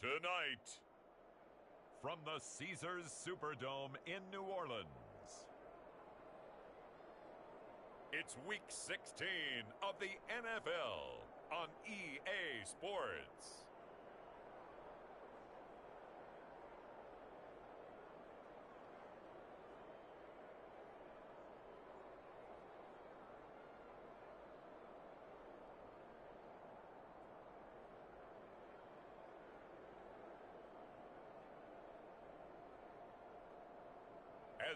Tonight, from the Caesars Superdome in New Orleans, it's Week 16 of the NFL on EA Sports.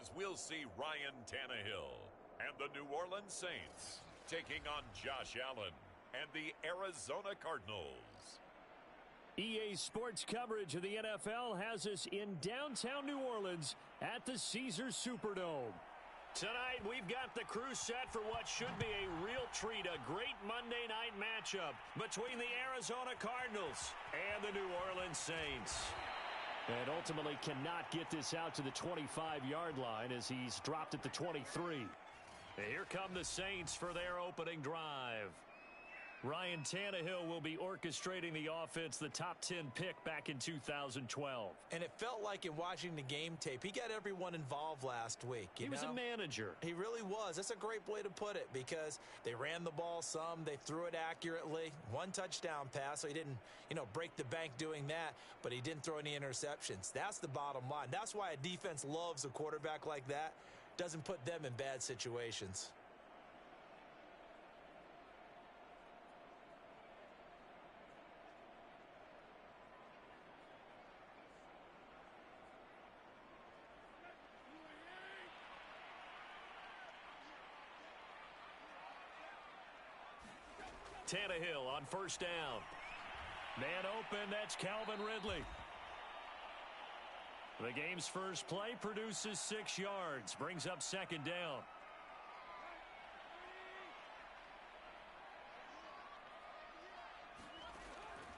As we'll see Ryan Tannehill and the New Orleans Saints taking on Josh Allen and the Arizona Cardinals. EA Sports coverage of the NFL has us in downtown New Orleans at the Caesars Superdome. Tonight, we've got the crew set for what should be a real treat, a great Monday night matchup between the Arizona Cardinals and the New Orleans Saints. And ultimately cannot get this out to the 25-yard line as he's dropped at the 23. Here come the Saints for their opening drive. Ryan Tannehill will be orchestrating the offense, the top 10 pick back in 2012. And it felt like in watching the game tape, he got everyone involved last week. He was a manager. He really was. That's a great way to put it because they ran the ball some, they threw it accurately. One touchdown pass, so he didn't, break the bank doing that, but he didn't throw any interceptions. That's the bottom line. That's why a defense loves a quarterback like that. Doesn't put them in bad situations. Tannehill on first down. Man open, that's Calvin Ridley. The game's first play produces 6 yards, brings up second down.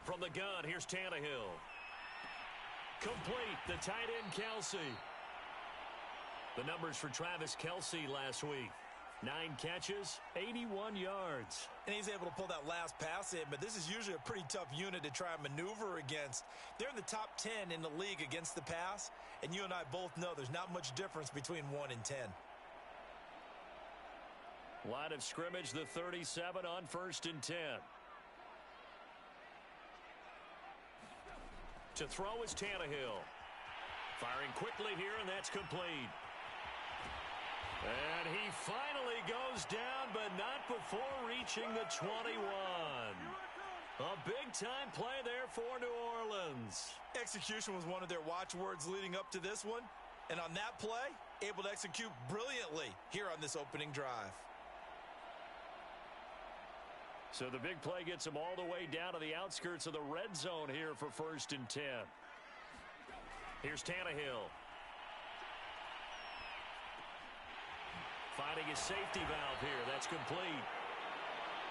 From the gun, here's Tannehill. Complete, the tight end Kelsey. The numbers for Travis Kelsey last week. 9 catches, 81 yards. And he's able to pull that last pass in, but this is usually a pretty tough unit to try and maneuver against. They're in the top 10 in the league against the pass, and you and I both know there's not much difference between 1 and 10. Line of scrimmage, the 37 on first and 10. To throw is Tannehill. Firing quickly here, and that's complete. And he finally goes down, but not before reaching the 21. A big-time play there for New Orleans. Execution was one of their watchwords leading up to this one. And on that play, able to execute brilliantly here on this opening drive. So the big play gets them all the way down to the outskirts of the red zone here for first and 10. Here's Tannehill. Finding his safety valve here. That's complete.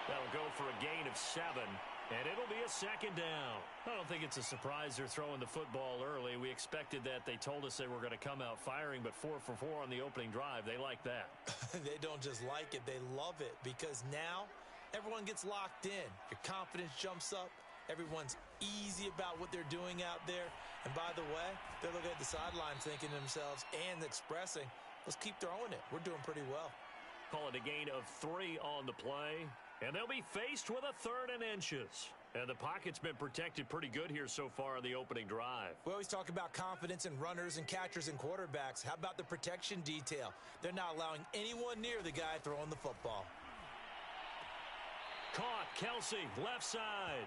That'll go for a gain of 7, and it'll be a second down. I don't think it's a surprise they're throwing the football early. We expected that. They told us they were going to come out firing, but 4 for 4 on the opening drive. They like that. They don't just like it. They love it because now everyone gets locked in. Your confidence jumps up. Everyone's easy about what they're doing out there. And by the way, they're looking at the sideline thinking to themselves and expressing, let's keep throwing it. We're doing pretty well. Call it a gain of 3 on the play. And they'll be faced with a 3rd and inches. And the pocket's been protected pretty good here so far in the opening drive. We always talk about confidence in runners and catchers and quarterbacks. How about the protection detail? They're not allowing anyone near the guy throwing the football. Caught, Kelsey, left side.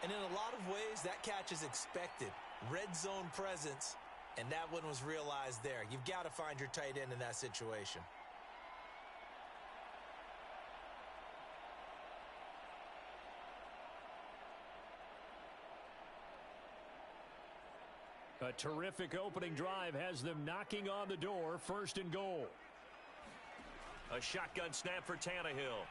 And in a lot of ways, that catch is expected. Red zone presence. And that one was realized there. You've got to find your tight end in that situation. A terrific opening drive has them knocking on the door, 1st and goal. A shotgun snap for Tannehill.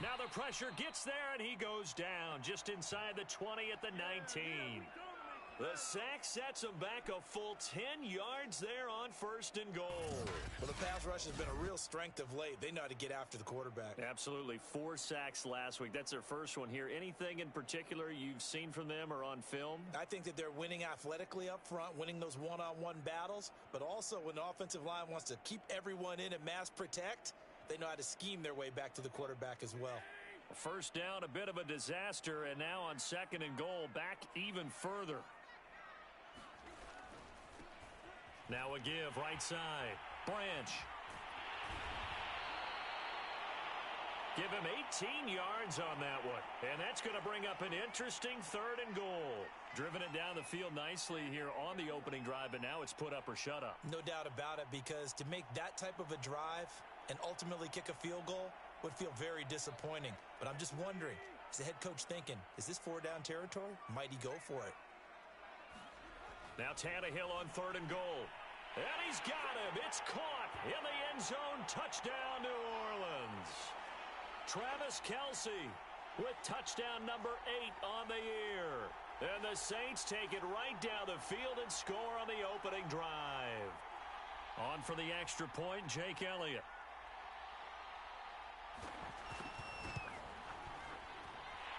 Now the pressure gets there, and he goes down just inside the 20 at the 19. The sack sets them back a full 10 yards there on 1st and goal. Well, the pass rush has been a real strength of late. They know how to get after the quarterback. Absolutely. 4 sacks last week. That's their first one here. Anything in particular you've seen from them or on film? I think that they're winning athletically up front, winning those one-on-one battles, but also when the offensive line wants to keep everyone in and mass protect, they know how to scheme their way back to the quarterback as well. First down, a bit of a disaster, and now on 2nd and goal, back even further. Now a give, right side. Branch. Give him 18 yards on that one. And that's going to bring up an interesting 3rd and goal. Driven it down the field nicely here on the opening drive, but now it's put up or shut up. No doubt about it, because to make that type of a drive and ultimately kick a field goal would feel very disappointing. But I'm just wondering, is the head coach thinking, is this 4-down territory? Might he go for it? Now Tannehill on 3rd and goal. And he's got him. It's caught in the end zone. Touchdown, New Orleans. Travis Kelce with touchdown number 8 on the year. And the Saints take it right down the field and score on the opening drive. On for the extra point, Jake Elliott.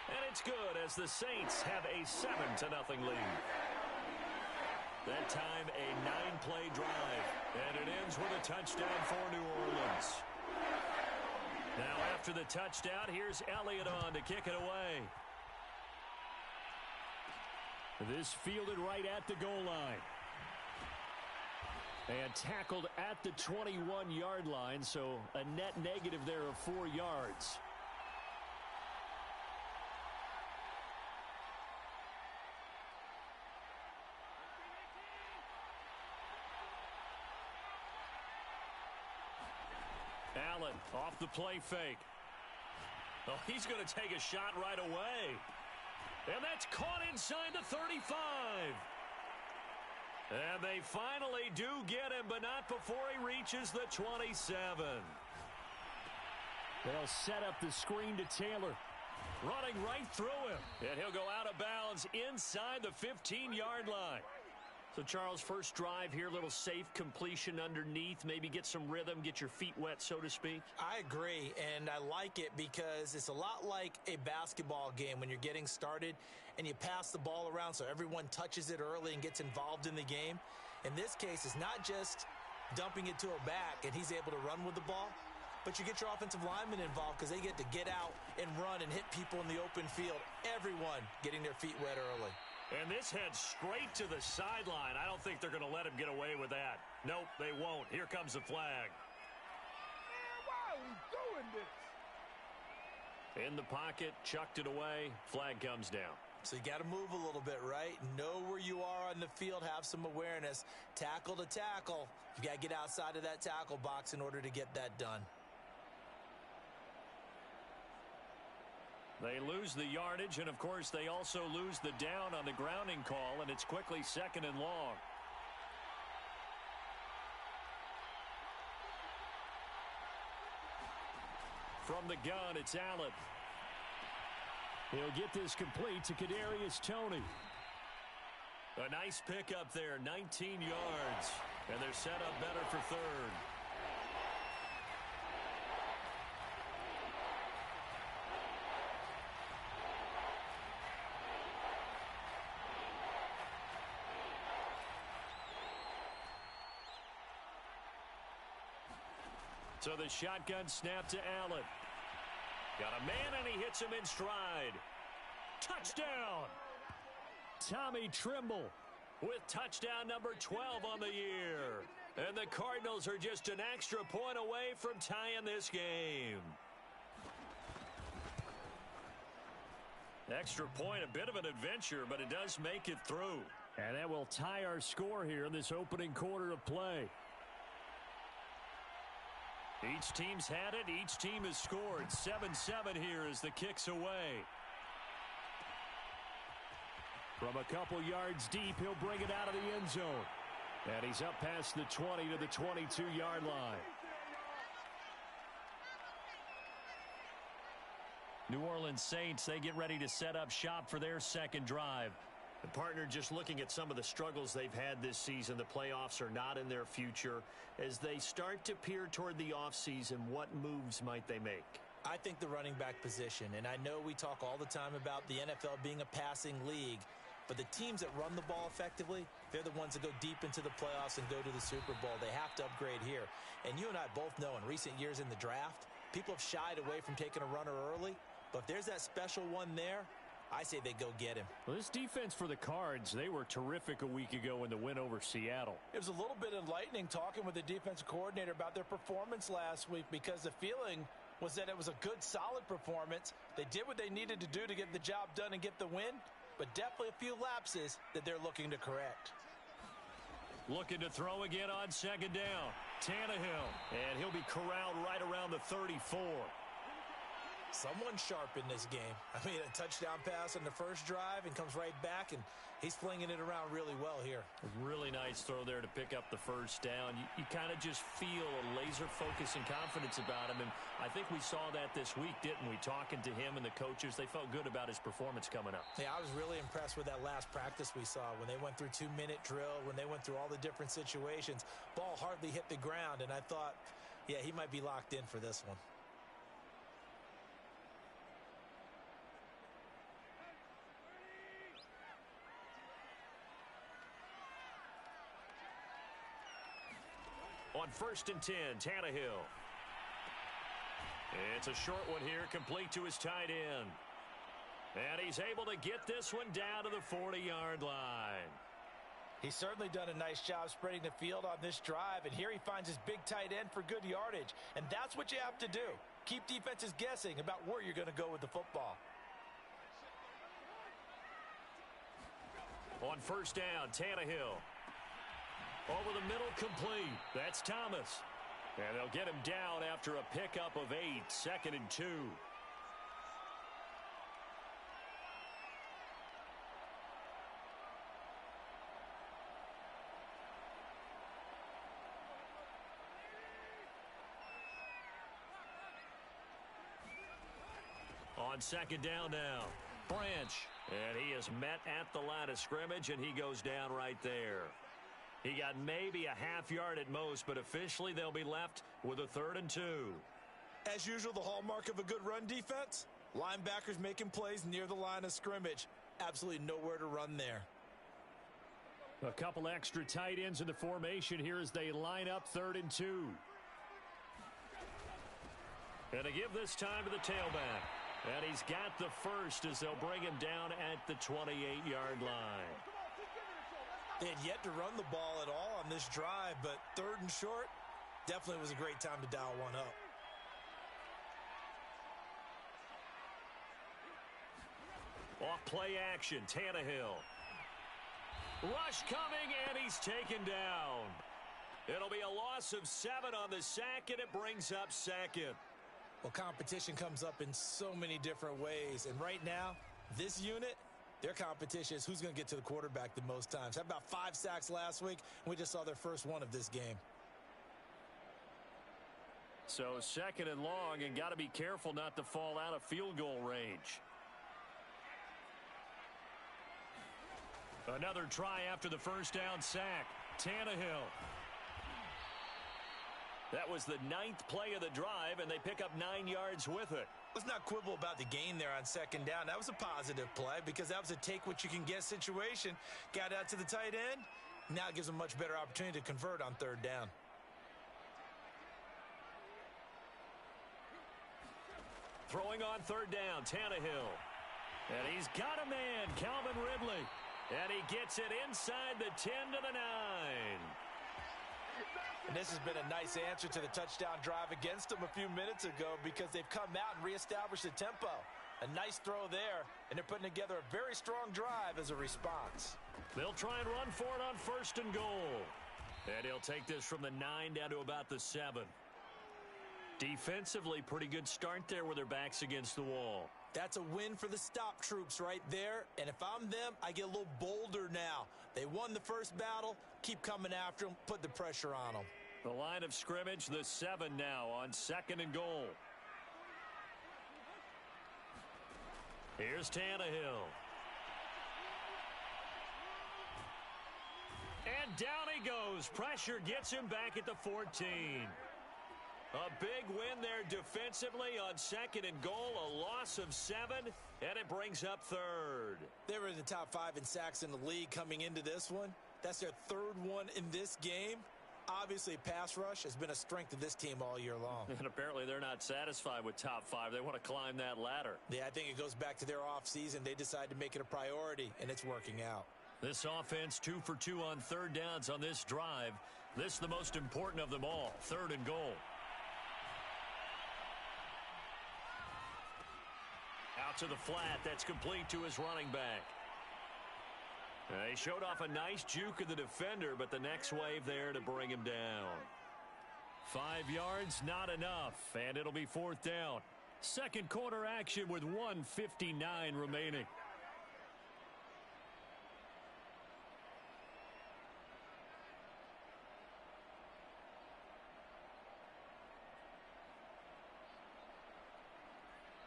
And it's good as the Saints have a 7-0 lead. That time a 9-play drive, and it ends with a touchdown for New Orleans. Now after the touchdown, here's Elliott on to kick it away. This fielded right at the goal line. And tackled at the 21-yard line, so a net negative there of 4 yards. Allen off the play fake. Oh, he's going to take a shot right away. And that's caught inside the 35. And they finally do get him, but not before he reaches the 27. They'll set up the screen to Taylor. Running right through him. And he'll go out of bounds inside the 15-yard line. So, Charles, first drive here, little safe completion underneath. Maybe get some rhythm, get your feet wet, so to speak. I agree, and I like it because it's a lot like a basketball game when you're getting started and you pass the ball around so everyone touches it early and gets involved in the game. In this case, it's not just dumping it to a back and he's able to run with the ball, but you get your offensive linemen involved because they get to get out and run and hit people in the open field. Everyone getting their feet wet early. And this heads straight to the sideline. I don't think they're going to let him get away with that. Nope, they won't. Here comes the flag. Man, why are we doing this? In the pocket, chucked it away. Flag comes down. So you got to move a little bit, right? Know where you are on the field. Have some awareness. Tackle to tackle. You got to get outside of that tackle box in order to get that done. They lose the yardage, and, of course, they also lose the down on the grounding call, and it's quickly 2nd and long. From the gun, it's Allen. He'll get this complete to Kadarius Toney. A nice pickup there, 19 yards, and they're set up better for 3rd. So the shotgun snap to Allen. Got a man, and he hits him in stride. Touchdown! Tommy Trimble with touchdown number 12 on the year. And the Cardinals are just an extra point away from tying this game. Extra point, a bit of an adventure, but it does make it through. And that will tie our score here in this opening quarter of play. Each team's had it. Each team has scored. 7-7 here as the kick's away. From a couple yards deep, he'll bring it out of the end zone. And he's up past the 20 to the 22-yard line. New Orleans Saints, they get ready to set up shop for their second drive. And partner, just looking at some of the struggles they've had this season, the playoffs are not in their future. As they start to peer toward the offseason, what moves might they make? I think the running back position, and I know we talk all the time about the NFL being a passing league, but the teams that run the ball effectively, they're the ones that go deep into the playoffs and go to the Super Bowl. They have to upgrade here. And you and I both know in recent years in the draft, people have shied away from taking a runner early, but if there's that special one there, I say they go get him. Well, this defense for the Cards, they were terrific a week ago in the win over Seattle. It was a little bit enlightening talking with the defensive coordinator about their performance last week, because the feeling was that it was a good, solid performance. They did what they needed to do to get the job done and get the win, but definitely a few lapses that they're looking to correct. Looking to throw again on second down. Tannehill, and he'll be corralled right around the 34. Someone sharp in this game. I mean, a touchdown pass on the first drive and comes right back, and he's flinging it around really well here. A really nice throw there to pick up the first down. You kind of just feel a laser focus and confidence about him, and I think we saw that this week, didn't we? Talking to him and the coaches, they felt good about his performance coming up. Yeah, I was really impressed with that last practice we saw when they went through 2-minute drill, when they went through all the different situations. Ball hardly hit the ground, and I thought, yeah, he might be locked in for this one. On 1st and 10, Tannehill. It's a short one here, complete to his tight end. And he's able to get this one down to the 40-yard line. He's certainly done a nice job spreading the field on this drive, and here he finds his big tight end for good yardage. And that's what you have to do. Keep defenses guessing about where you're going to go with the football. On 1st down, Tannehill. Over the middle, complete. That's Thomas. And they'll get him down after a pickup of 8, 2nd and 2. On 2nd down now, Branch. And he is met at the line of scrimmage, and he goes down right there. He got maybe a half yard at most, but officially they'll be left with a 3rd and 2. As usual, the hallmark of a good run defense, linebackers making plays near the line of scrimmage. Absolutely nowhere to run there. A couple extra tight ends in the formation here as they line up 3rd and 2. And to give this time to the tailback. And he's got the first as they'll bring him down at the 28-yard line. They had yet to run the ball at all on this drive, but 3rd and short definitely was a great time to dial one up. Off play action, Tannehill. Rush coming, and he's taken down. It'll be a loss of 7 on the sack, and it brings up 2nd. Well, competition comes up in so many different ways, and right now, this unit, their competition is who's going to get to the quarterback the most times. How about 5 sacks last week? We just saw their first one of this game. So 2nd and long, and got to be careful not to fall out of field goal range. Another try after the first down sack. Tannehill. That was the 9th play of the drive, and they pick up 9 yards with it. Let's not quibble about the gain there on 2nd down. That was a positive play because that was a take-what-you-can-get situation. Got out to the tight end. Now it gives them a much better opportunity to convert on 3rd down. Throwing on 3rd down, Tannehill. And he's got a man, Calvin Ridley. And he gets it inside the 10 to the 9. And this has been a nice answer to the touchdown drive against them a few minutes ago because they've come out and reestablished the tempo. A nice throw there, and they're putting together a very strong drive as a response. They'll try and run for it on 1st and goal. And he'll take this from the 9 down to about the 7. Defensively, pretty good start there with their backs against the wall. That's a win for the stop troops right there. And if I'm them, I get a little bolder now. They won the first battle. Keep coming after them. Put the pressure on them. The line of scrimmage, the 7 now on 2nd and goal. Here's Tannehill. And down he goes. Pressure gets him back at the 14. A big win there defensively on 2nd and goal, a loss of 7, and it brings up 3rd. They were in the top 5 in sacks in the league coming into this one. That's their 3rd one in this game. Obviously, pass rush has been a strength of this team all year long. And apparently they're not satisfied with top 5. They want to climb that ladder. Yeah, I think it goes back to their offseason. They decided to make it a priority, and it's working out. This offense 2 for 2 on 3rd downs on this drive. This is the most important of them all, 3rd and goal. Out to the flat. That's complete to his running back. He showed off a nice juke of the defender, but the next wave there to bring him down. 5 yards, not enough, and it'll be 4th down. Second quarter action with 1:59 remaining.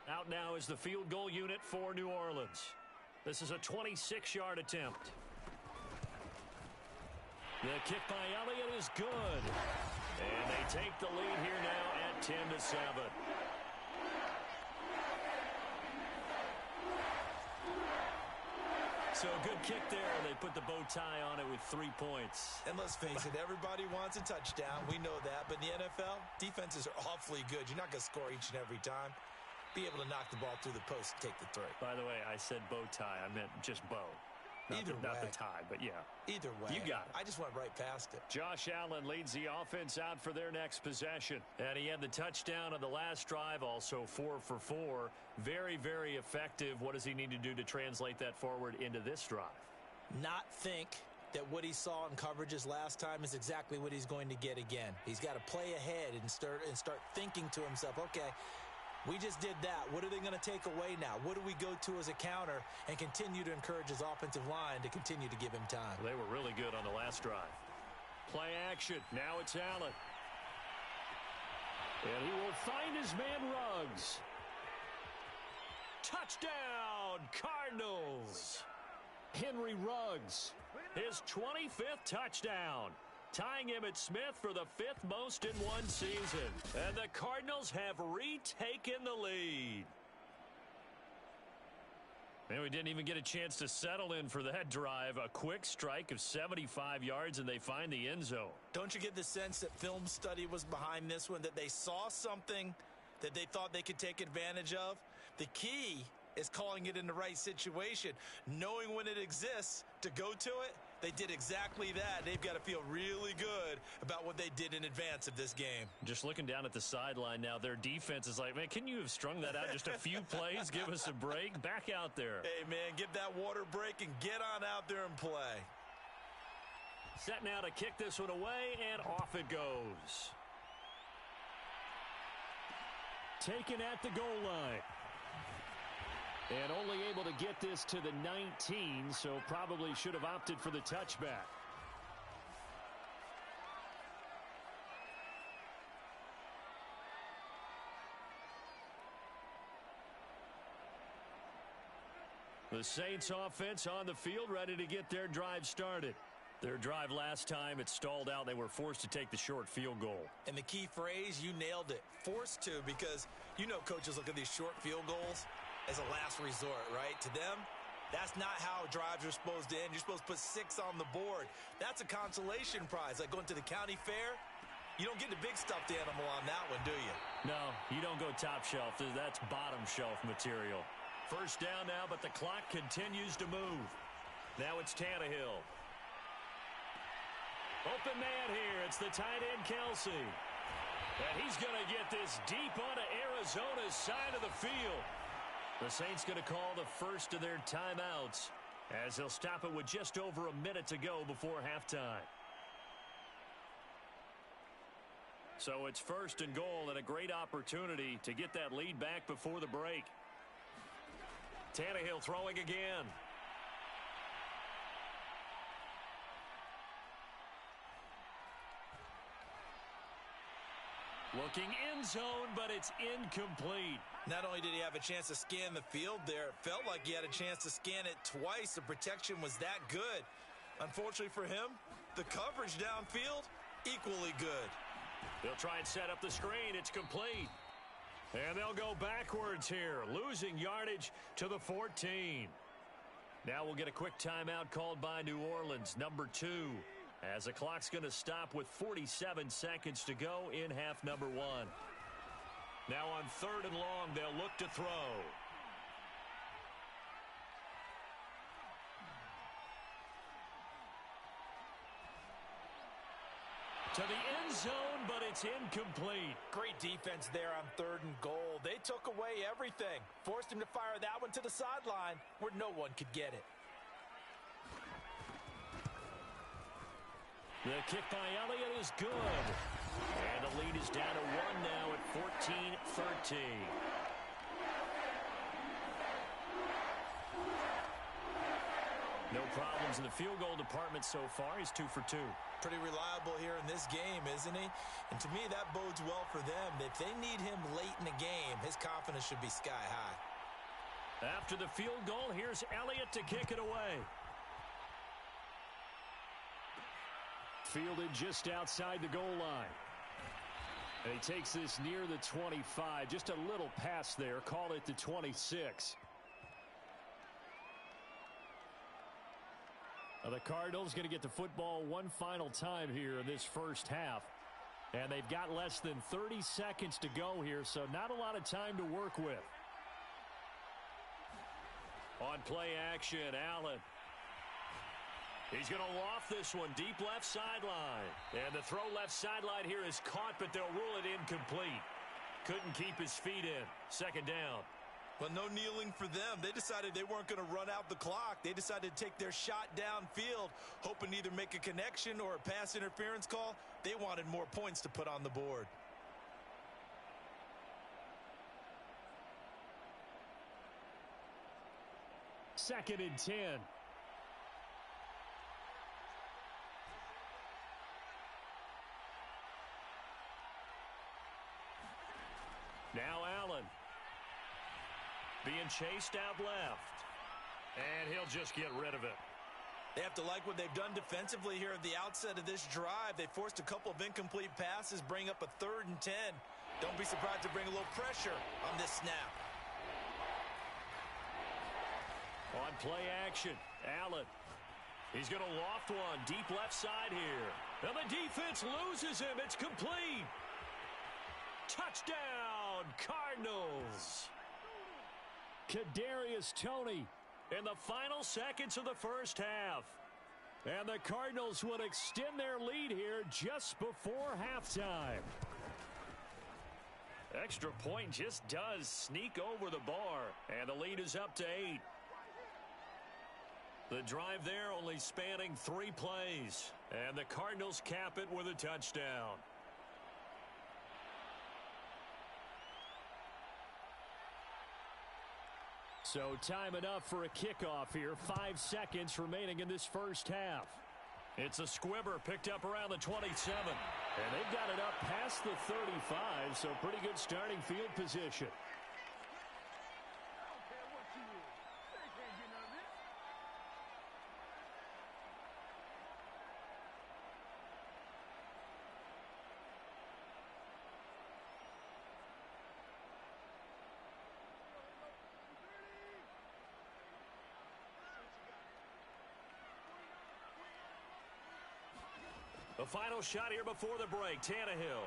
Out now is the field goal unit for New Orleans. This is a 26-yard attempt. The kick by Elliott is good. And they take the lead here now at 10-7. So a good kick there. They put the bow tie on it with 3 points. And let's face it, everybody wants a touchdown. We know that. But in the NFL, defenses are awfully good. You're not going to score each and every time. Be able to knock the ball through the post and take the 3. By the way, I said bow tie. I meant just bow. Not the tie, but yeah. Either way. You got it. I just went right past it. Josh Allen leads the offense out for their next possession. And he had the touchdown on the last drive, also 4 for 4. Very, very effective. What does he need to do to translate that forward into this drive? Not think that what he saw in coverages last time is exactly what he's going to get again. He's got to play ahead and start thinking to himself, okay, we just did that. What are they going to take away now? What do we go to as a counter? And continue to encourage his offensive line to continue to give him time. They were really good on the last drive. Play action. Now it's Allen. And he will find his man Ruggs. Touchdown, Cardinals. Henry Ruggs, his 25th touchdown, tying Emmitt Smith for the 5th most in one season. And the Cardinals have retaken the lead. And we didn't even get a chance to settle in for that drive. A quick strike of 75 yards, and they find the end zone. Don't you get the sense that film study was behind this one, that they saw something that they thought they could take advantage of? The key is calling it in the right situation, knowing when it exists to go to it. They did exactly that. They've got to feel really good about what they did in advance of this game. Just looking down at the sideline now, their defense is like, man, can you have strung that out just a few plays? Give us a break. Back out there. Hey, man, give that water break and get on out there and play. Set now to kick this one away, and off it goes. Taken at the goal line. And only able to get this to the 19, so probably should have opted for the touchback. The Saints offense on the field, ready to get their drive started. Their drive last time, it stalled out. They were forced to take the short field goal. And the key phrase, you nailed it. Forced to, because you know coaches look at these short field goals as a last resort, right? To them, that's not how drives are supposed to end. You're supposed to put 6 on the board. That's a consolation prize. Like going to the county fair, you don't get the big stuffed animal on that one, do you? No, you don't go top shelf. That's bottom shelf material. First down now, but the clock continues to move. Now it's Tannehill. Open man here. It's the tight end, Kelsey. And he's going to get this deep onto Arizona's side of the field. The Saints going to call the first of their timeouts as they'll stop it with just over a minute to go before halftime. So it's first and goal and a great opportunity to get that lead back before the break. Tannehill throwing again. Looking end zone, but it's incomplete. Not only did he have a chance to scan the field there, it felt like he had a chance to scan it twice. The protection was that good. Unfortunately for him, the coverage downfield, equally good. They'll try and set up the screen. It's complete. And they'll go backwards here, losing yardage to the 14. Now we'll get a quick timeout called by New Orleans, number 2, as the clock's going to stop with 47 seconds to go in half number 1. Now on 3rd and long, they'll look to throw. To the end zone, but it's incomplete. Great defense there on 3rd and goal. They took away everything. Forced him to fire that one to the sideline where no one could get it. The kick by Elliott is good. And the lead is down to 1 now at 14-13. No problems in the field goal department so far. He's 2 for 2. Pretty reliable here in this game, isn't he? And to me, that bodes well for them. If they need him late in the game, his confidence should be sky high. After the field goal, here's Elliott to kick it away. Fielded just outside the goal line. And he takes this near the 25. Just a little pass there. Call it the 26. The Cardinals going to get the football one final time here in this first half. And they've got less than 30 seconds to go here, so not a lot of time to work with. On play action, Allen. He's going to loft this one deep left sideline. And the throw left sideline here is caught, but they'll rule it incomplete. Couldn't keep his feet in. 2nd down. Well, no kneeling for them. They decided they weren't going to run out the clock. They decided to take their shot downfield, hoping to either make a connection or a pass interference call. They wanted more points to put on the board. Second and 10. Now Allen. Being chased out left. And he'll just get rid of it. They have to like what they've done defensively here at the outset of this drive. They forced a couple of incomplete passes, bring up a 3rd and 10. Don't be surprised to bring a little pressure on this snap. On play action, Allen. He's going to loft one deep left side here. And the defense loses him. It's complete. Touchdown, Cardinals. Kadarius Toney in the final seconds of the first half. And the Cardinals would extend their lead here just before halftime. Extra point just does sneak over the bar. And the lead is up to 8. The drive there only spanning 3 plays. And the Cardinals cap it with a touchdown. So time enough for a kickoff here. 5 seconds remaining in this first half. It's a squibber picked up around the 27. And they've got it up past the 35, so pretty good starting field position. The final shot here before the break, Tannehill.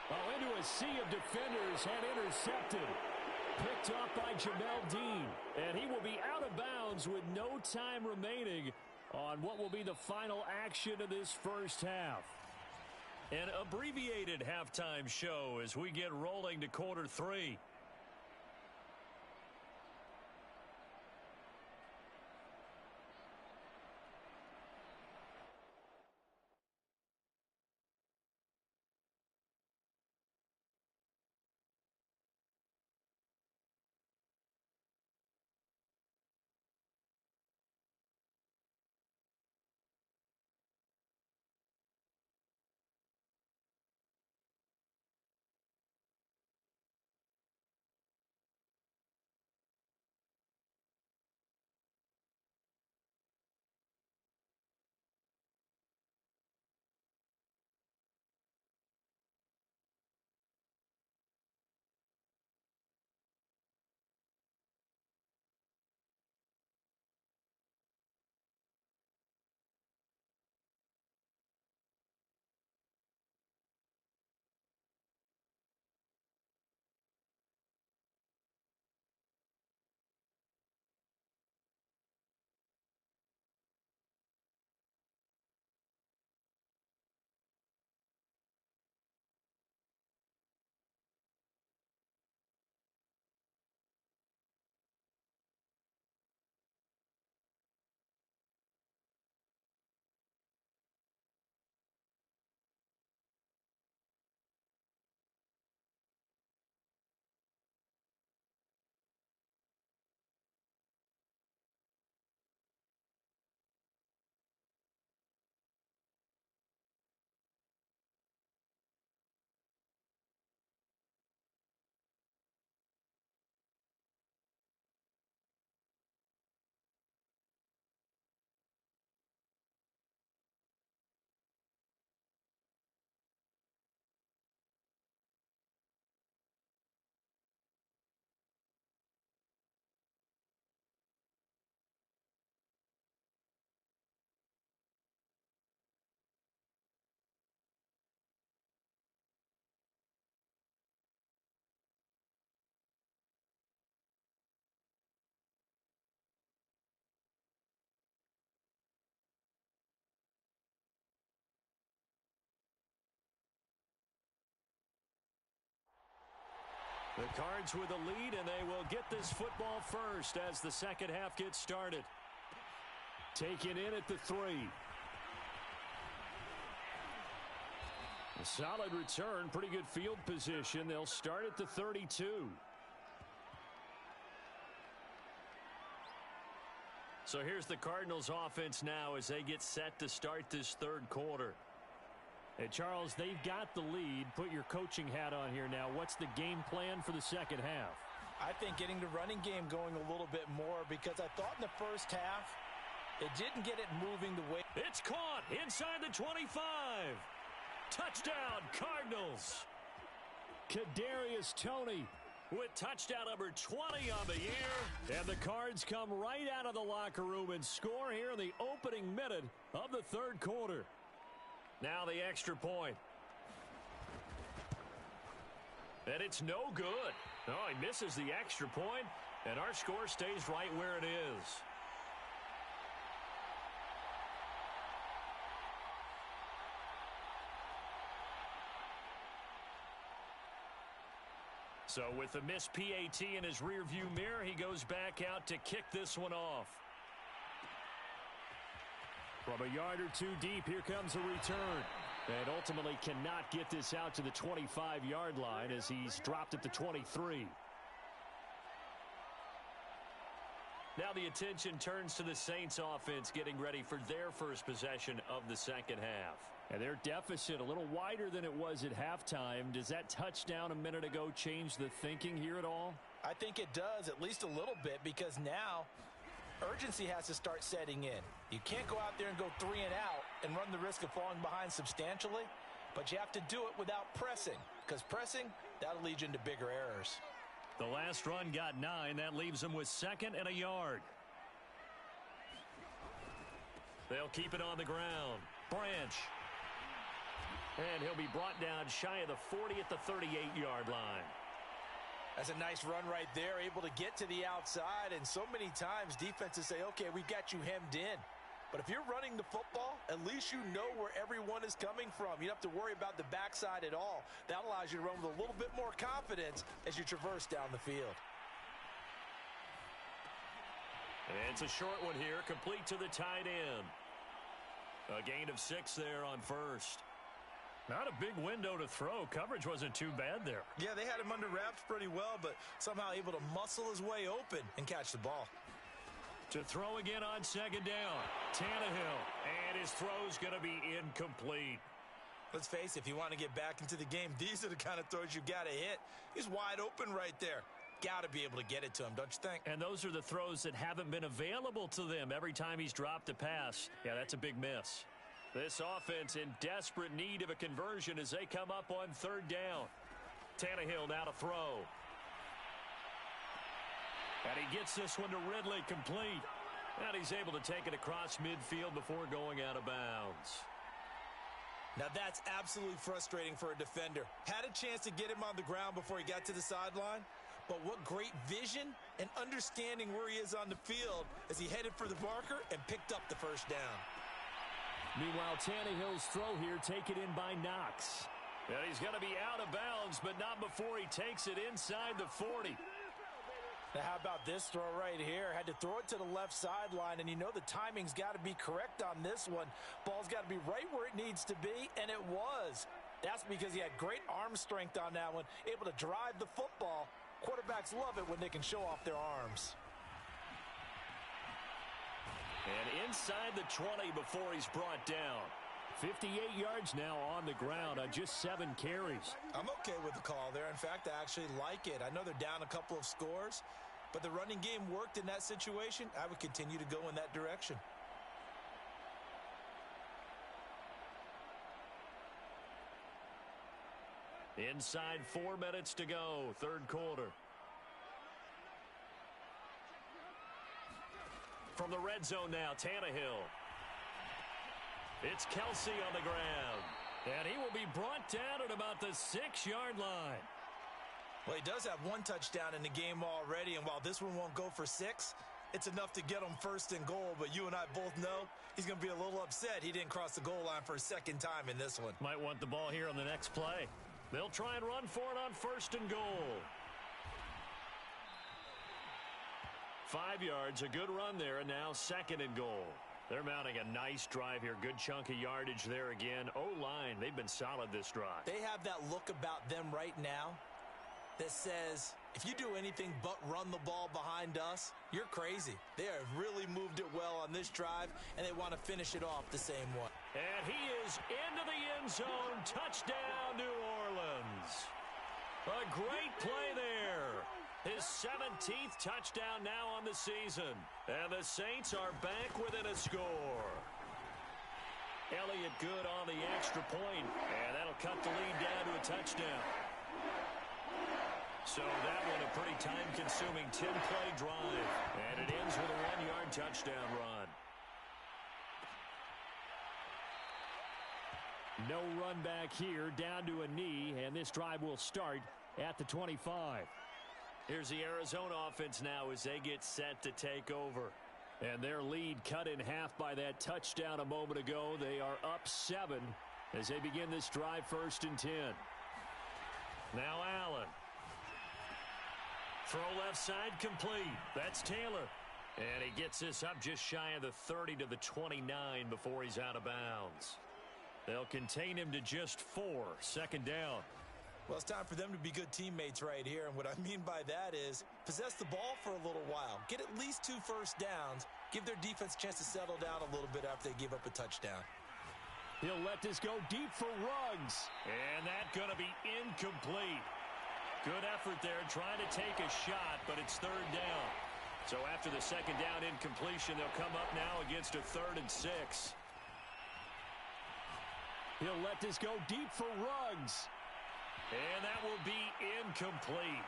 Oh, into a sea of defenders and intercepted. Picked off by Jamel Dean. And he will be out of bounds with no time remaining on what will be the final action of this first half. An abbreviated halftime show as we get rolling to quarter 3. The Cards with a lead, and they will get this football first as the second half gets started. Taken in at the 3. A solid return, pretty good field position. They'll start at the 32. So here's the Cardinals offense now as they get set to start this third quarter. Hey, Charles, they've got the lead. Put your coaching hat on here now. What's the game plan for the second half? I think getting the running game going a little bit more, because I thought in the first half it didn't get it moving the way. It's caught inside the 25. Touchdown, Cardinals. Kadarius Toney with touchdown number 20 on the year. And the Cards come right out of the locker room and score here in the opening minute of the third quarter. Now the extra point. And it's no good. Oh, he misses the extra point, and our score stays right where it is. So with the missed PAT in his rearview mirror, he goes back out to kick this one off. From a yard or two deep, here comes a return. And ultimately cannot get this out to the 25-yard line as he's dropped at the 23. Now the attention turns to the Saints offense getting ready for their first possession of the second half. And their deficit a little wider than it was at halftime. Does that touchdown a minute ago change the thinking here at all? I think it does, at least a little bit, because now urgency has to start setting in. You can't go out there and go 3 and out and run the risk of falling behind substantially, but you have to do it without pressing, because pressing, that'll lead you into bigger errors. The last run got 9. That leaves them with 2nd and a yard. They'll keep it on the ground. Branch. And he'll be brought down shy of the 40 at the 38-yard line. That's a nice run right there, able to get to the outside, and so many times defenses say, okay, we've got you hemmed in. But if you're running the football, at least you know where everyone is coming from. You don't have to worry about the backside at all. That allows you to run with a little bit more confidence as you traverse down the field. And it's a short one here, complete to the tight end. A gain of 6 there on first. Not a big window to throw. Coverage wasn't too bad there. Yeah, they had him under wraps pretty well, but somehow able to muscle his way open and catch the ball. To throw again on second down. Tannehill. And his throw's going to be incomplete. Let's face it, if you want to get back into the game, these are the kind of throws you got to hit. He's wide open right there. Got to be able to get it to him, don't you think? And those are the throws that haven't been available to them every time he's dropped a pass. Yeah, that's a big miss. This offense in desperate need of a conversion as they come up on third down. Tannehill now to throw. And he gets this one to Ridley complete. And he's able to take it across midfield before going out of bounds. Now that's absolutely frustrating for a defender. Had a chance to get him on the ground before he got to the sideline. But what great vision and understanding where he is on the field as he headed for the marker and picked up the first down. Meanwhile, Tannehill's throw here taken in by Knox. And he's going to be out of bounds, but not before he takes it inside the 40. Now, how about this throw right here? Had to throw it to the left sideline, and you know the timing's got to be correct on this one. Ball's got to be right where it needs to be, and it was. That's because he had great arm strength on that one, able to drive the football. Quarterbacks love it when they can show off their arms. And inside the 20 before he's brought down. 58 yards now on the ground on just 7 carries. I'm okay with the call there. In fact, I actually like it. I know they're down a couple of scores, but the running game worked in that situation. I would continue to go in that direction. Inside 4 minutes to go, third quarter. From the red zone now, Tannehill. It's Kelsey on the ground. And he will be brought down at about the 6-yard line. Well, he does have 1 touchdown in the game already, and while this one won't go for 6, it's enough to get him first and goal. But you and I both know he's going to be a little upset he didn't cross the goal line for a second time in this one. Might want the ball here on the next play. They'll try and run for it on first and goal. 5 yards, a good run there, and now 2nd and goal. They're mounting a nice drive here. Good chunk of yardage there again. O-line, they've been solid this drive. They have that look about them right now that says, if you do anything but run the ball behind us, you're crazy. They have really moved it well on this drive, and they want to finish it off the same way. And he is into the end zone. Touchdown, New Orleans. A great play there. His 17th touchdown now on the season. And the Saints are back within a score. Elliott good on the extra point, and that'll cut the lead down to a touchdown. So that one a pretty time-consuming 10-play drive. And it ends with a 1-yard touchdown run. No run back here, down to a knee, and this drive will start at the 25. Here's the Arizona offense now as they get set to take over. And their lead cut in half by that touchdown a moment ago. They are up 7 as they begin this drive 1st and 10. Now Allen. Throw left side complete. That's Taylor. And he gets this up just shy of the 30 to the 29 before he's out of bounds. They'll contain him to just 4. 2nd down. Well, it's time for them to be good teammates right here. And what I mean by that is possess the ball for a little while. Get at least 2 first downs. Give their defense a chance to settle down a little bit after they give up a touchdown. He'll let this go deep for Ruggs. And that's going to be incomplete. Good effort there trying to take a shot, but it's 3rd down. So after the 2nd down incompletion, they'll come up now against a 3rd and 6. He'll let this go deep for Ruggs. And that will be incomplete.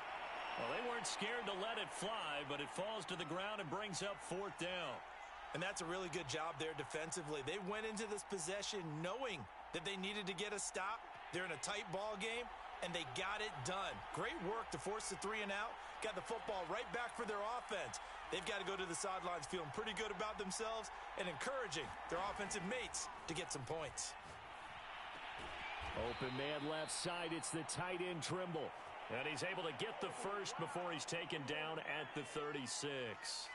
Well, they weren't scared to let it fly, but it falls to the ground and brings up 4th down. And that's a really good job there defensively. They went into this possession knowing that they needed to get a stop. They're in a tight ball game, and they got it done. Great work to force the 3 and out. Got the football right back for their offense. They've got to go to the sidelines feeling pretty good about themselves and encouraging their offensive mates to get some points. Open man left side. It's the tight end Trimble. And he's able to get the first before he's taken down at the 36.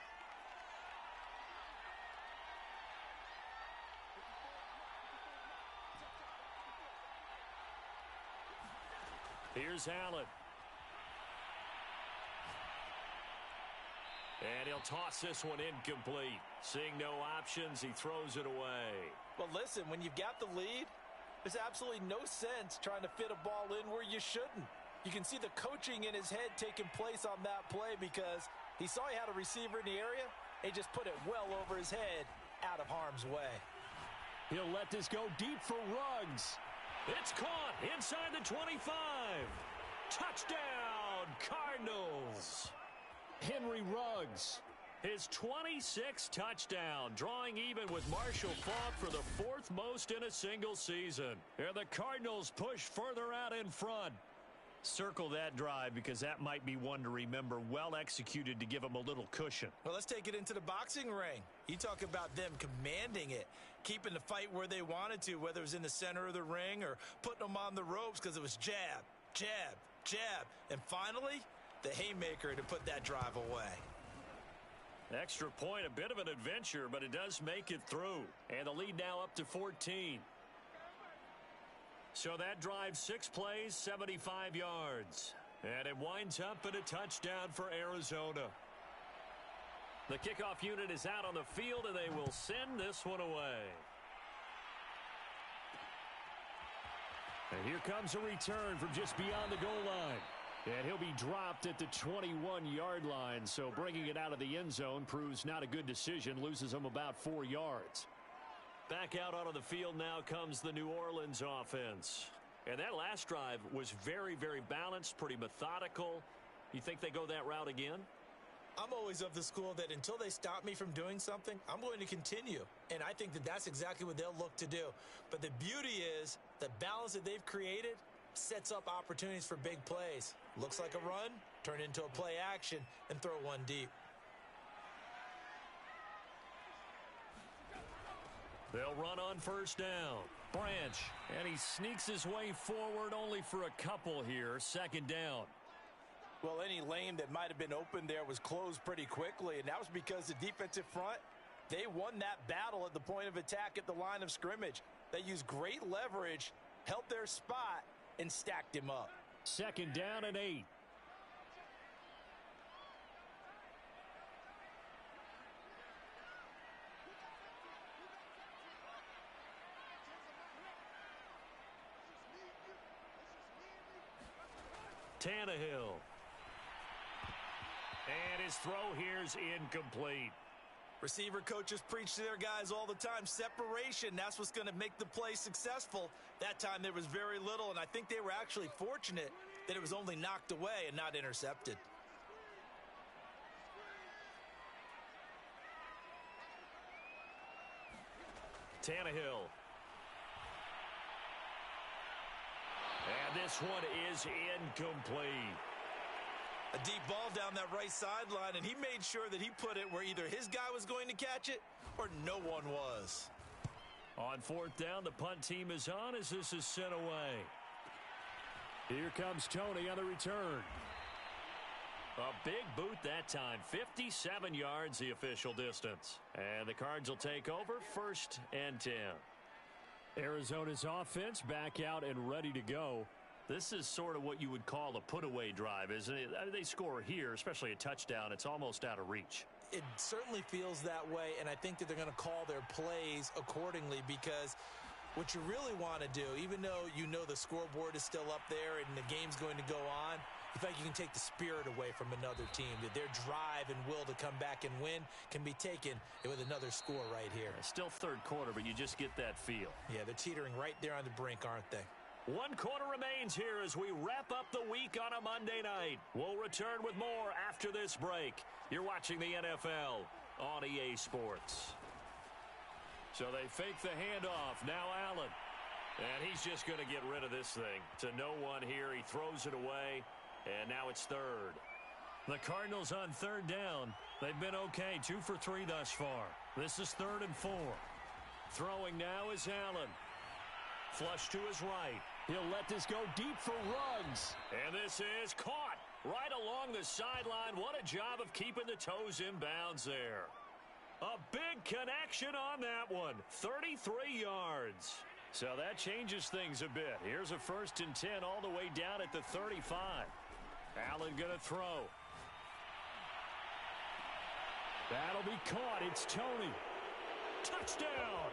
Here's Allen. And he'll toss this one incomplete. Seeing no options, he throws it away. Well, listen, when you've got the lead, there's absolutely no sense trying to fit a ball in where you shouldn't. You can see the coaching in his head taking place on that play because he saw he had a receiver in the area. He just put it well over his head out of harm's way. He'll let this go deep for Ruggs. It's caught inside the 25. Touchdown, Cardinals. Henry Ruggs. His 26th touchdown, drawing even with Marshall Faulk for the 4th most in a single season. And the Cardinals push further out in front. Circle that drive because that might be one to remember. Well executed to give them a little cushion. Well, let's take it into the boxing ring. You talk about them commanding it, keeping the fight where they wanted to, whether it was in the center of the ring or putting them on the ropes because it was jab, jab, jab. And finally, the haymaker to put that drive away. Extra point, a bit of an adventure, but it does make it through. And the lead now up to 14. So that drive, 6 plays, 75 yards. And it winds up in a touchdown for Arizona. The kickoff unit is out on the field, and they will send this one away. And here comes a return from just beyond the goal line. And he'll be dropped at the 21-yard line, so bringing it out of the end zone proves not a good decision, loses him about 4 yards. Back out onto the field now comes the New Orleans offense. And that last drive was very, very balanced, pretty methodical. You think they go that route again? I'm always of the school that until they stop me from doing something, I'm going to continue. And I think that that's exactly what they'll look to do. But the beauty is the balance that they've created sets up opportunities for big plays. Looks like a run, turn into a play action, and throw one deep. They'll run on 1st down. Branch, and he sneaks his way forward only for a couple here. 2nd down. Well, any lane that might have been open there was closed pretty quickly, and that was because the defensive front, they won that battle at the point of attack at the line of scrimmage. They used great leverage, held their spot, and stacked him up. 2nd down and 8. Tannehill. And his throw here's incomplete. Receiver coaches preach to their guys all the time. Separation, that's what's going to make the play successful. That time there was very little, and I think they were actually fortunate that it was only knocked away and not intercepted. Tannehill. And this one is incomplete. A deep ball down that right sideline, and he made sure that he put it where either his guy was going to catch it or no one was. On 4th down, the punt team is on as this is sent away. Here comes Tony on the return. A big boot that time. 57 yards the official distance. And the Cards will take over 1st and 10. Arizona's offense back out and ready to go. This is sort of what you would call a put-away drive, isn't it? I mean, they score here, especially a touchdown. It's almost out of reach. It certainly feels that way, and I think that they're going to call their plays accordingly because what you really want to do, even though you know the scoreboard is still up there and the game's going to go on, you feel like you can take the spirit away from another team, that their drive and will to come back and win can be taken with another score right here. Still 3rd quarter, but you just get that feel. Yeah, they're teetering right there on the brink, aren't they? 1 quarter remains here as we wrap up the week on a Monday night. We'll return with more after this break. You're watching the NFL on EA Sports. So they fake the handoff. Now Allen. And he's just going to get rid of this thing. To no one here. He throws it away. And now it's 3rd. The Cardinals on 3rd down. They've been okay. 2 for 3 thus far. This is 3rd and 4. Throwing now is Allen. Flush to his right. He'll let this go deep for Ruggs. And this is caught right along the sideline. What a job of keeping the toes in bounds there. A big connection on that one. 33 yards. So that changes things a bit. Here's a 1st and 10 all the way down at the 35. Allen going to throw. That'll be caught. It's Tony. Touchdown.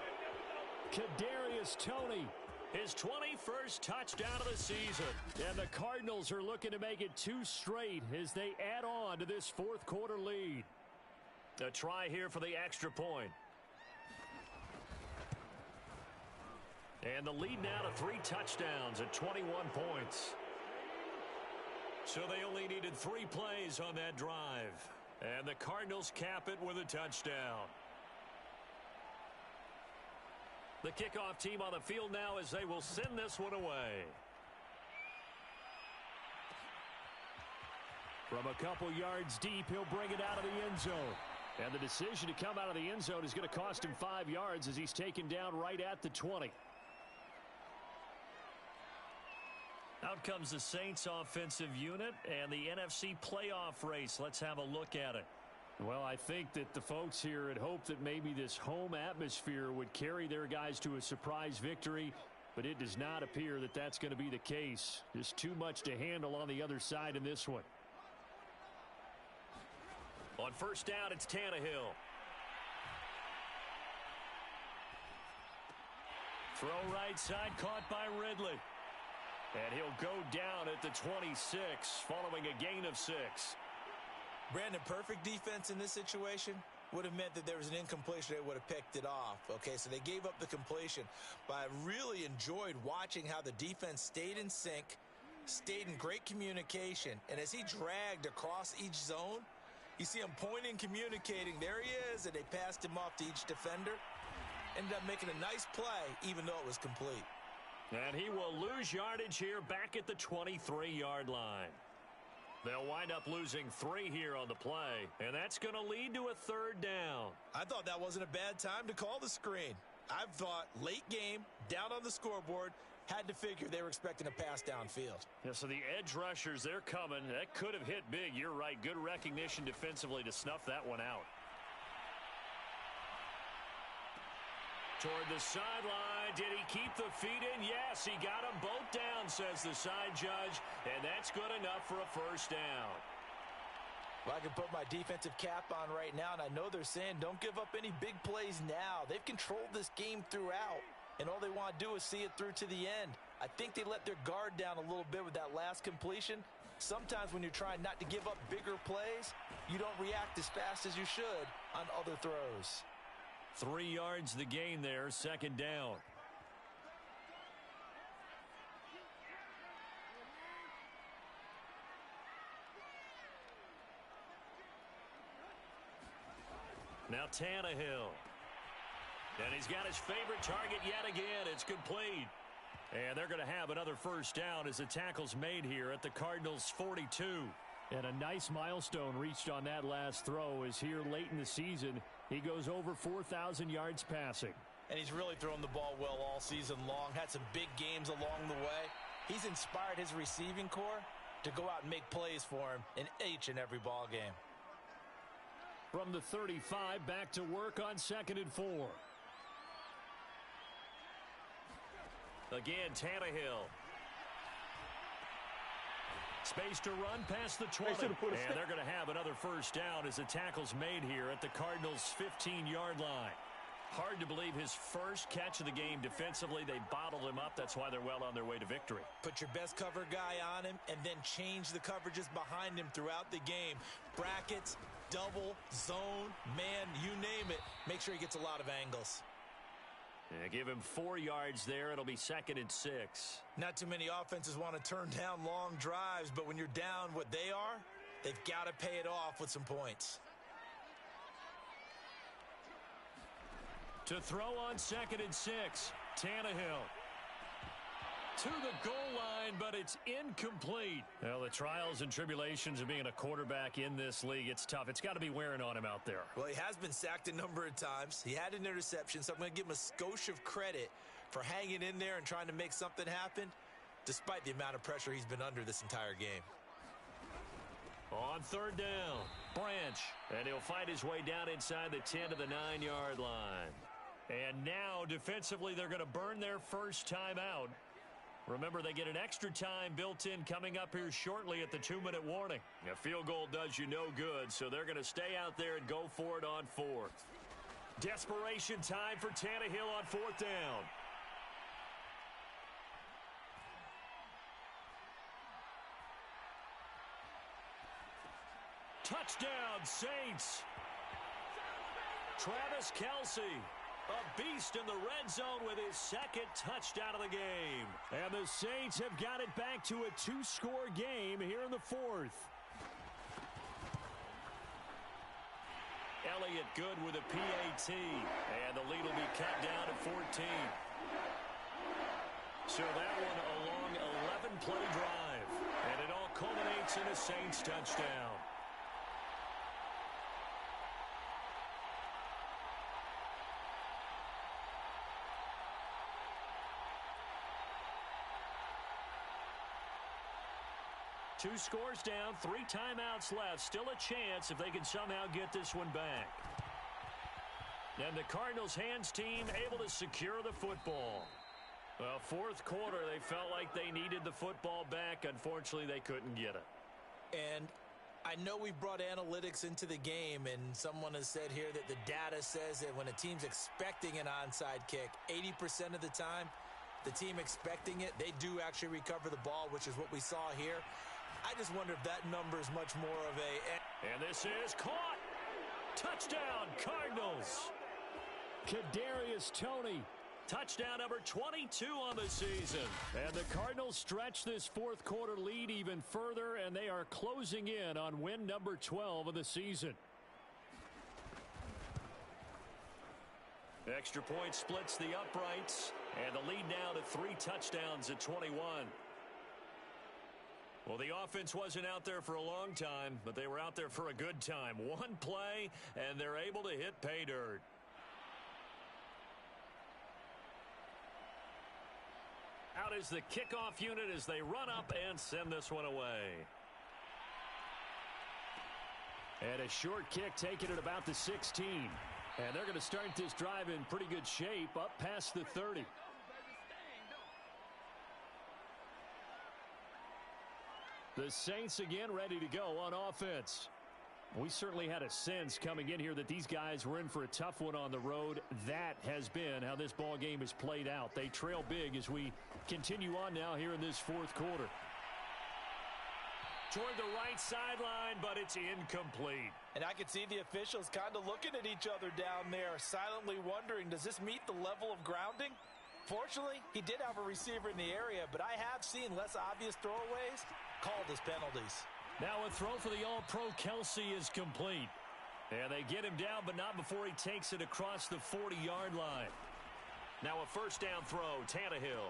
Kadarius Toney. His 21st touchdown of the season. And the Cardinals are looking to make it 2 straight as they add on to this 4th quarter lead. A try here for the extra point. And the lead now to 3 touchdowns at 21 points. So they only needed 3 plays on that drive. And the Cardinals cap it with a touchdown. The kickoff team on the field now as they will send this one away. From a couple yards deep, he'll bring it out of the end zone. And the decision to come out of the end zone is going to cost him 5 yards as he's taken down right at the 20. Out comes the Saints offensive unit and the NFC playoff race. Let's have a look at it. Well, I think that the folks here had hoped that maybe this home atmosphere would carry their guys to a surprise victory, but it does not appear that that's going to be the case. Just too much to handle on the other side in this one. On 1st down, it's Tannehill. Throw right side, caught by Ridley. And he'll go down at the 26, following a gain of 6. Brandon, perfect defense in this situation would have meant that there was an incompletion. They would have picked it off. Okay, so they gave up the completion. But I really enjoyed watching how the defense stayed in sync, stayed in great communication. And as he dragged across each zone, you see him pointing, communicating. There he is, and they passed him off to each defender. Ended up making a nice play, even though it was complete. And he will lose yardage here back at the 23-yard line. They'll wind up losing 3 here on the play, and that's going to lead to a 3rd down. I thought that wasn't a bad time to call the screen. I thought late game, down on the scoreboard, Had to figure they were expecting a pass downfield. Yeah, so the edge rushers, they're coming. That could have hit big. You're right. Good recognition defensively to snuff that one out. Toward the sideline. Did he keep the feet in? Yes, he got them both down, says the side judge. And that's good enough for a first down. Well, I can put my defensive cap on right now, and I know they're saying don't give up any big plays now. They've controlled this game throughout, and all they want to do is see it through to the end. I think they let their guard down a little bit with that last completion. Sometimes when you're trying not to give up bigger plays, you don't react as fast as you should on other throws. 3 yards the gain there, second down. Now Tannehill. And he's got his favorite target yet again. It's complete. And they're going to have another first down as the tackle's made here at the Cardinals' 42. And a nice milestone reached on that last throw is here late in the season. He goes over 4,000 yards passing. And he's really thrown the ball well all season long. Had some big games along the way. He's inspired his receiving corps to go out and make plays for him in each and every ball game. From the 35, back to work on 2nd and 4. Again, Tannehill. Space to run past the 20. And they're going to have another first down as the tackle's made here at the Cardinals' 15-yard line. Hard to believe his first catch of the game defensively. They bottled him up. That's why they're well on their way to victory. Put your best cover guy on him and then change the coverages behind him throughout the game. Brackets, double, zone, man, you name it. Make sure he gets a lot of angles. Yeah, give him 4 yards there. It'll be 2nd and 6. Not too many offenses want to turn down long drives, but when you're down what they are, they've got to pay it off with some points. To throw on 2nd and 6, Tannehill. To the goal line, but it's incomplete. Well, the trials and tribulations of being a quarterback in this league, it's tough. It's got to be wearing on him out there. Well, he has been sacked a number of times. He had an interception, so I'm going to give him a skosh of credit for hanging in there and trying to make something happen, despite the amount of pressure he's been under this entire game. On 3rd down, Branch, and he'll find his way down inside the 10 to the 9-yard line. And now, defensively, they're going to burn their first time out. Remember, they get an extra time built in coming up here shortly at the 2-minute warning. A field goal does you no good, so they're going to stay out there and go for it on 4th. Desperation time for Tannehill on 4th down. Touchdown, Saints. Travis Kelce. A beast in the red zone with his 2nd touchdown of the game. And the Saints have got it back to a 2-score game here in the 4th. Elliott good with a PAT. And the lead will be cut down to 14. So that one a long 11-play drive. And it all culminates in a Saints touchdown. Two scores down, 3 timeouts left. Still a chance if they can somehow get this one back. And the Cardinals' hands team able to secure the football. Well, 4th quarter, they felt like they needed the football back. Unfortunately, they couldn't get it. And I know we brought analytics into the game, and someone has said here that the data says that when a team's expecting an onside kick, 80% of the time, the team expecting it, they do actually recover the ball, which is what we saw here. I just wonder if that number is much more of a... And this is caught. Touchdown, Cardinals. Kadarius Toney. Touchdown number 22 on the season. And the Cardinals stretch this 4th quarter lead even further, and they are closing in on win number 12 of the season. Extra point splits the uprights, and the lead now to 3 touchdowns at 21. Well, the offense wasn't out there for a long time, but they were out there for a good time. One play, and they're able to hit pay dirt. Out is the kickoff unit as they run up and send this one away. And a short kick taken at about the 16. And they're going to start this drive in pretty good shape up past the 30. The Saints again ready to go on offense. We certainly had a sense coming in here that these guys were in for a tough one on the road. That has been how this ball game has played out. They trail big as we continue on now here in this fourth quarter. Toward the right sideline, but it's incomplete. And I could see the officials kind of looking at each other down there, silently wondering, does this meet the level of grounding? Fortunately, he did have a receiver in the area, but I have seen less obvious throwaways called as penalties. Now a throw for the All-Pro Kelsey is complete. And they get him down, but not before he takes it across the 40-yard line. Now a first down throw, Tannehill.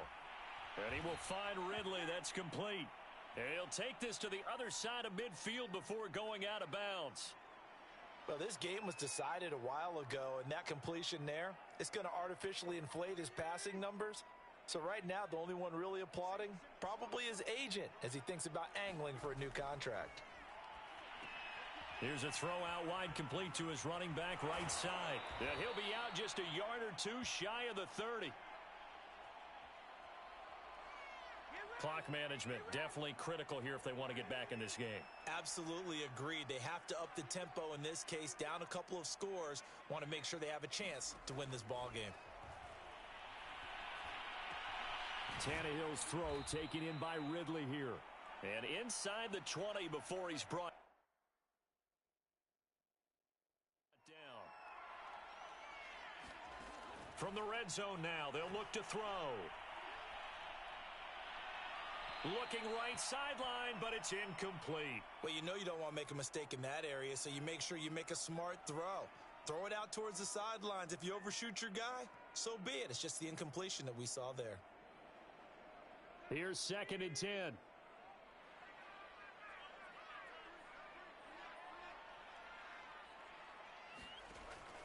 And he will find Ridley. That's complete. And he'll take this to the other side of midfield before going out of bounds. Well, this game was decided a while ago, and that completion there is going to artificially inflate his passing numbers. So right now, the only one really applauding probably his agent as he thinks about angling for a new contract. Here's a throw out wide, complete to his running back right side. And he'll be out just a yard or two shy of the 30. Clock management definitely critical here if they want to get back in this game. Absolutely agreed. They have to up the tempo in this case, down a couple of scores. Want to make sure they have a chance to win this ball game. Tannehill's throw taken in by Ridley here. And inside the 20 before he's brought down. From the red zone now, they'll look to throw. Looking right sideline, but it's incomplete. Well, you know you don't want to make a mistake in that area, so you make sure you make a smart throw. Throw it out towards the sidelines. If you overshoot your guy, so be it. It's just the incompletion that we saw there. Here's 2nd and 10.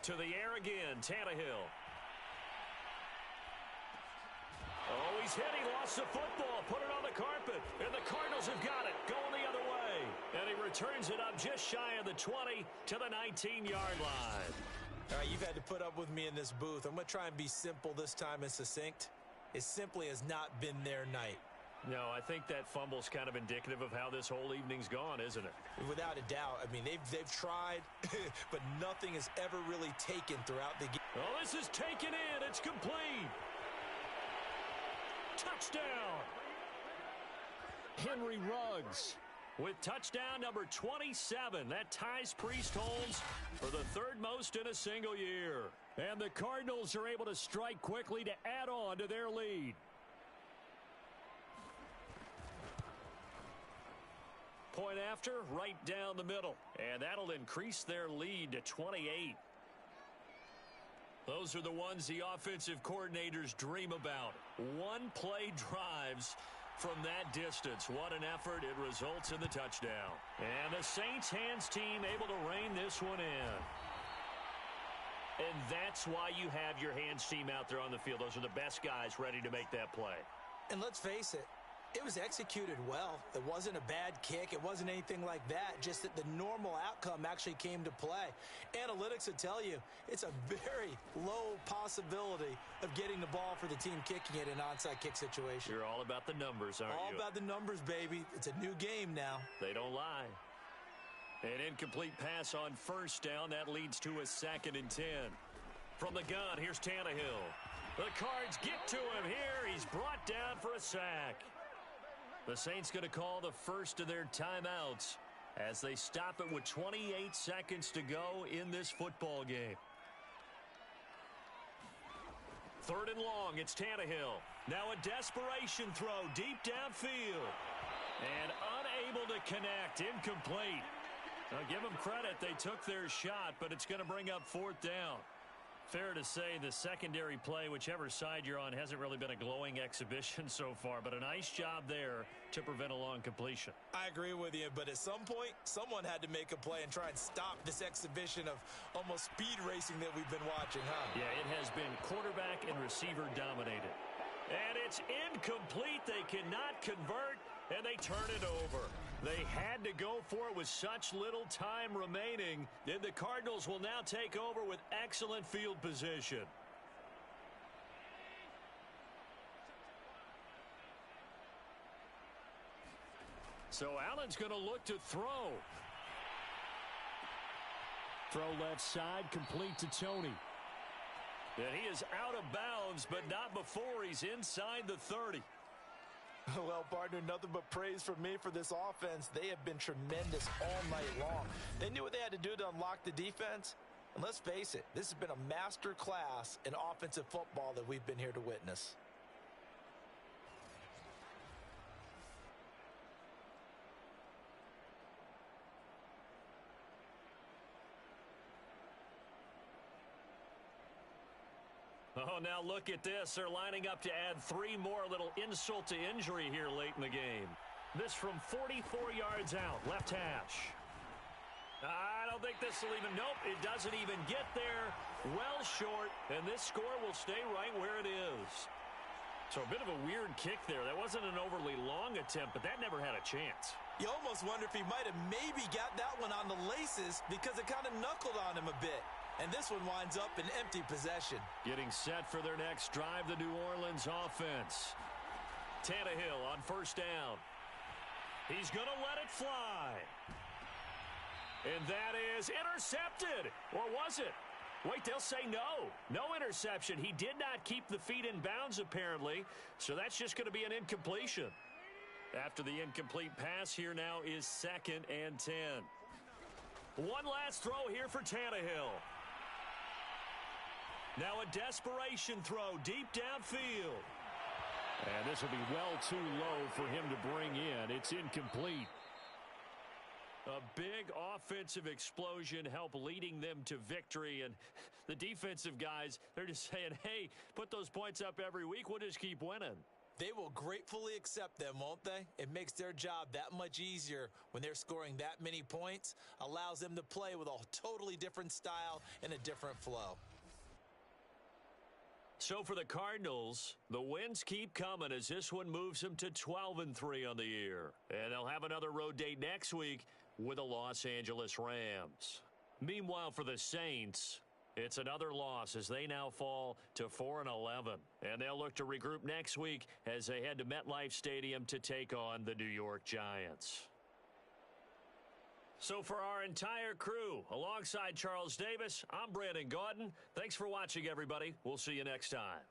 To the air again, Tannehill. Oh, he's hit. He lost the football. Put it on the carpet. And the Cardinals have got it. Going the other way. And he returns it up just shy of the 20 to the 19-yard line. All right, you've had to put up with me in this booth. I'm going to try and be simple this time and succinct. It simply has not been their night. No, I think that fumble's kind of indicative of how this whole evening's gone, isn't it? Without a doubt. I mean, they've tried, but nothing has ever really taken throughout the game. Oh, this is taken in. It's complete. Touchdown. Henry Ruggs with touchdown number 27. That ties Priest Holmes for the third most in a single year. And the Cardinals are able to strike quickly to add on to their lead. Point after, right down the middle. And that'll increase their lead to 28. Those are the ones the offensive coordinators dream about. One-play drives from that distance. What an effort. It results in the touchdown. And the Saints hands team able to rein this one in. And that's why you have your hands team out there on the field. Those are the best guys ready to make that play. And let's face it, it was executed well. It wasn't a bad kick. It wasn't anything like that. Just that the normal outcome actually came to play. Analytics will tell you it's a very low possibility of getting the ball for the team kicking it in an onside kick situation. You're all about the numbers, aren't you? All about the numbers, baby. It's a new game now. They don't lie. An incomplete pass on first down. That leads to a 2nd and 10. From the gun, here's Tannehill. The Cards get to him here. He's brought down for a sack. The Saints going to call the first of their timeouts as they stop it with 28 seconds to go in this football game. 3rd and long, it's Tannehill. Now a desperation throw deep downfield. And unable to connect, incomplete. Now give them credit, they took their shot, but it's going to bring up 4th down. Fair to say the secondary play, whichever side you're on, hasn't really been a glowing exhibition so far, but a nice job there to prevent a long completion. I agree with you, but at some point, someone had to make a play and try and stop this exhibition of almost speed racing that we've been watching, huh? Yeah, it has been quarterback and receiver dominated. And it's incomplete. They cannot convert, and they turn it over. They had to go for it with such little time remaining. And the Cardinals will now take over with excellent field position. So Allen's going to look to throw. Throw left side, complete to Tony. And he is out of bounds, but not before he's inside the 30. Well, partner, nothing but praise from me for this offense. They have been tremendous all night long. They knew what they had to do to unlock the defense. And let's face it, this has been a master class in offensive football that we've been here to witness. Oh, now look at this. They're lining up to add 3 more. Little insult to injury here late in the game. This from 44 yards out, left hash. I don't think this will even, nope, it doesn't even get there. Well short, and this score will stay right where it is. So a bit of a weird kick there. That wasn't an overly long attempt, but that never had a chance. You almost wonder if he might have maybe got that one on the laces because it kind of knuckled on him a bit. And this one winds up in empty possession. Getting set for their next drive, the New Orleans offense. Tannehill on first down. He's going to let it fly. And that is intercepted. Or was it? Wait, they'll say no. No interception. He did not keep the feet in bounds, apparently. So that's just going to be an incompletion. After the incomplete pass, here now is 2nd and 10. One last throw here for Tannehill. Now a desperation throw deep downfield. And this will be well too low for him to bring in. It's incomplete. A big offensive explosion helped leading them to victory. And the defensive guys, they're just saying, hey, put those points up every week. We'll just keep winning. They will gratefully accept them, won't they? It makes their job that much easier when they're scoring that many points. Allows them to play with a totally different style and a different flow. So for the Cardinals, the wins keep coming as this one moves them to 12-3 on the year. And they'll have another road date next week with the Los Angeles Rams. Meanwhile, for the Saints, it's another loss as they now fall to 4-11. And they'll look to regroup next week as they head to MetLife Stadium to take on the New York Giants. So for our entire crew, alongside Charles Davis, I'm Brandon Gaudin. Thanks for watching, everybody. We'll see you next time.